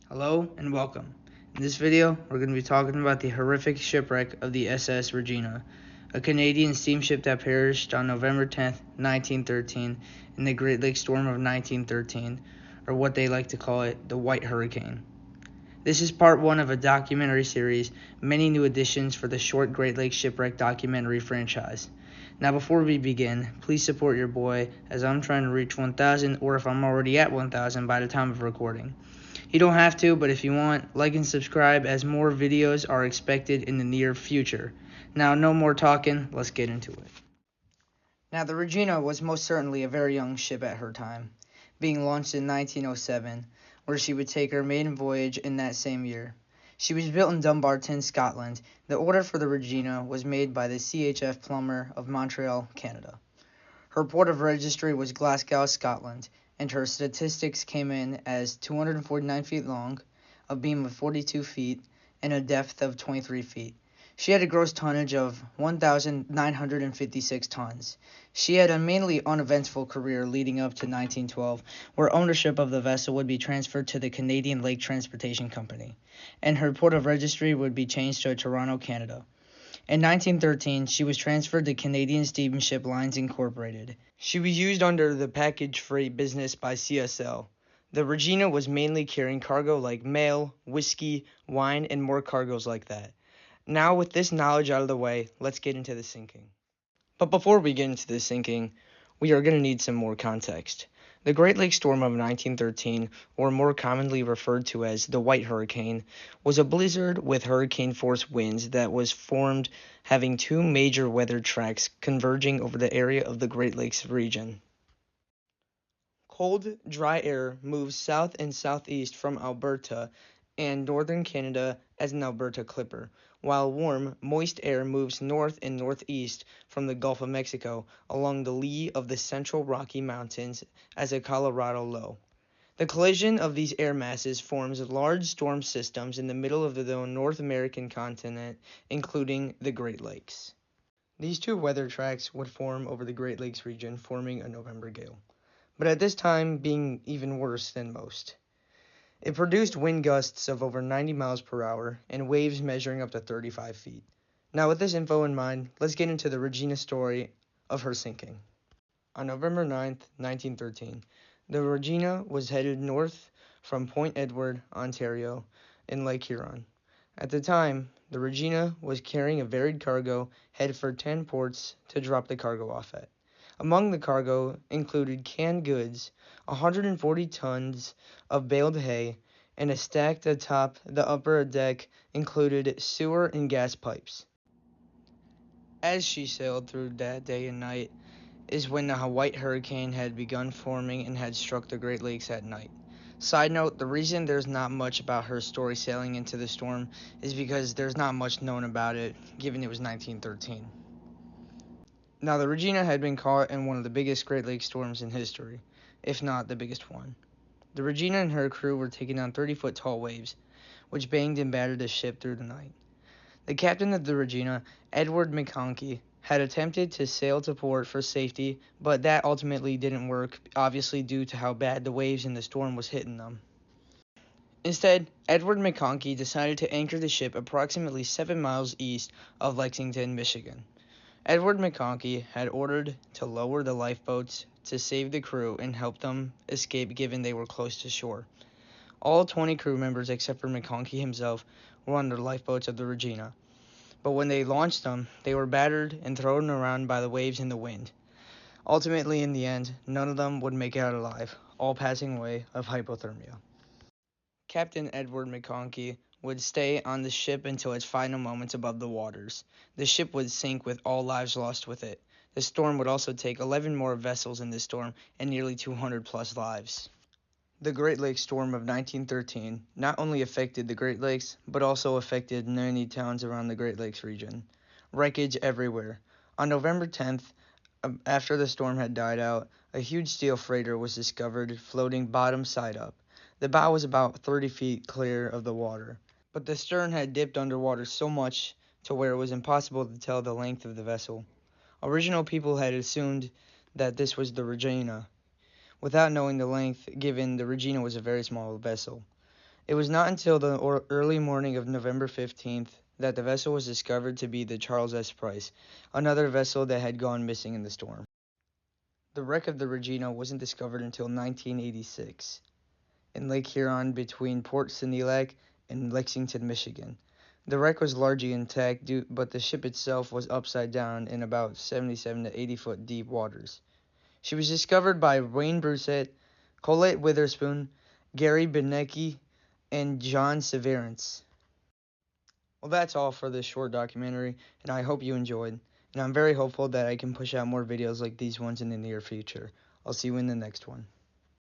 Hello and welcome. In this video, we're going to be talking about the horrific shipwreck of the SS Regina, a Canadian steamship that perished on November 10th, 1913 in the Great Lakes Storm of 1913, or what they like to call it, the White Hurricane. This is part one of a documentary series, many new additions for the short Great Lakes Shipwreck documentary franchise. Now before we begin, please support your boy as I'm trying to reach 1,000, or if I'm already at 1,000 by the time of recording. You don't have to, but if you want, like and subscribe as more videos are expected in the near future. Now no more talking, let's get into it. Now the Regina was most certainly a very young ship at her time, being launched in 1907, where she would take her maiden voyage in that same year. She was built in Dumbarton, Scotland. The order for the Regina was made by the CHF Plummer of Montreal, Canada. Her port of registry was Glasgow, Scotland, and her statistics came in as 249 feet long, a beam of 42 feet, and a depth of 23 feet. She had a gross tonnage of 1,956 tons. She had a mainly uneventful career leading up to 1912, where ownership of the vessel would be transferred to the Canadian Lake Transportation Company, and her port of registry would be changed to Toronto, Canada. In 1913, she was transferred to Canadian Steamship Lines Incorporated. She was used under the package freight business by CSL. The Regina was mainly carrying cargo like mail, whiskey, wine, and more cargoes like that. Now, with this knowledge out of the way, let's get into the sinking. But before we get into the sinking, we are going to need some more context. The Great Lakes Storm of 1913, or more commonly referred to as the White Hurricane, was a blizzard with hurricane-force winds that was formed having two major weather tracks converging over the area of the Great Lakes region. Cold, dry air moves south and southeast from Alberta and northern Canada as an Alberta Clipper, while warm, moist air moves north and northeast from the Gulf of Mexico along the lee of the central Rocky Mountains as a Colorado low. The collision of these air masses forms large storm systems in the middle of the North American continent, including the Great Lakes. These two weather tracks would form over the Great Lakes region, forming a November gale, but at this time being even worse than most. It produced wind gusts of over 90 miles per hour and waves measuring up to 35 feet. Now, with this info in mind, let's get into the Regina story of her sinking. On November 9th, 1913, the Regina was headed north from Point Edward, Ontario, in Lake Huron. At the time, the Regina was carrying a varied cargo headed for 10 ports to drop the cargo off at. Among the cargo included canned goods, 140 tons of baled hay, and a stacked atop the upper deck included sewer and gas pipes. As she sailed through that day and night is when the White Hurricane had begun forming and had struck the Great Lakes at night. Side note, the reason there's not much about her story sailing into the storm is because there's not much known about it, given it was 1913. Now, the Regina had been caught in one of the biggest Great Lakes storms in history, if not the biggest one. The Regina and her crew were taking on 30-foot tall waves, which banged and battered the ship through the night. The captain of the Regina, Edward McConkie, had attempted to sail to port for safety, but that ultimately didn't work, obviously due to how bad the waves in the storm was hitting them. Instead, Edward McConkie decided to anchor the ship approximately 7 miles east of Lexington, Michigan. Edward McConkie had ordered to lower the lifeboats to save the crew and help them escape given they were close to shore. All 20 crew members except for McConkie himself were on the lifeboats of the Regina, but when they launched them, they were battered and thrown around by the waves and the wind. Ultimately, in the end, none of them would make it out alive, all passing away of hypothermia. Captain Edward McConkie would stay on the ship until its final moments above the waters. The ship would sink with all lives lost with it. The storm would also take 11 more vessels in this storm and nearly 200 plus lives. The Great Lakes Storm of 1913 not only affected the Great Lakes, but also affected many towns around the Great Lakes region. Wreckage everywhere. On November 10th, after the storm had died out, a huge steel freighter was discovered floating bottom side up. The bow was about 30 feet clear of the water, but the stern had dipped underwater so much to where it was impossible to tell the length of the vessel. Original people had assumed that this was the Regina, without knowing the length, given the Regina was a very small vessel. It was not until the early morning of November 15th that the vessel was discovered to be the Charles S. Price, another vessel that had gone missing in the storm. The wreck of the Regina wasn't discovered until 1986 in Lake Huron between Port Sinilac and Lexington, Michigan. The wreck was largely intact, but the ship itself was upside down in about 77 to 80 foot deep waters. She was discovered by Wayne Brusett, Colette Witherspoon, Gary Benecke, and John Severance. Well, that's all for this short documentary, and I hope you enjoyed. And I'm very hopeful that I can push out more videos like these ones in the near future. I'll see you in the next one.